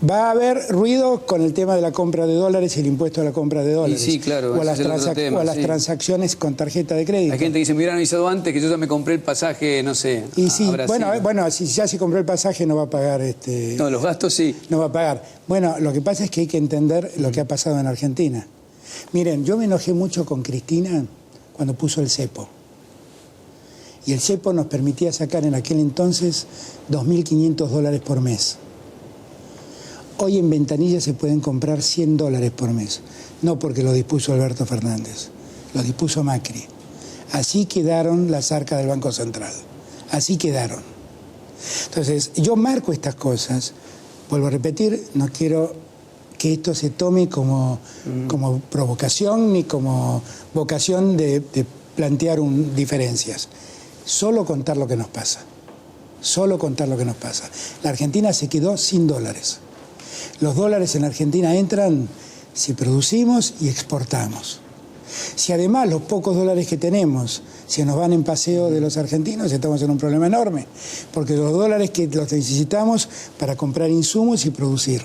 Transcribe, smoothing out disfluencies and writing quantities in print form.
Va a haber ruido con el tema de la compra de dólares y el impuesto a la compra de dólares. Y sí, claro. O a las, tema, sí, transacciones con tarjeta de crédito. Hay gente que dice, me hubieran avisado antes que yo ya me compré el pasaje, no sé, y sí, Brasil. Bueno, si ya se compró el pasaje no va a pagar... No, los gastos sí. No va a pagar. Bueno, lo que pasa es que hay que entender lo que ha pasado en Argentina. Miren, yo me enojé mucho con Cristina cuando puso el cepo. Y el cepo nos permitía sacar en aquel entonces 2.500 dólares por mes. Hoy en Ventanilla se pueden comprar 100 dólares por mes. No porque lo dispuso Alberto Fernández, lo dispuso Macri. Así quedaron las arcas del Banco Central. Así quedaron. Entonces, yo marco estas cosas. Vuelvo a repetir, no quiero que esto se tome como provocación ni como vocación de plantear diferencias. Solo contar lo que nos pasa. Solo contar lo que nos pasa. La Argentina se quedó sin dólares. Los dólares en Argentina entran si producimos y exportamos. Si además los pocos dólares que tenemos se nos van en paseo de los argentinos, estamos en un problema enorme, porque los dólares que los necesitamos para comprar insumos y producir.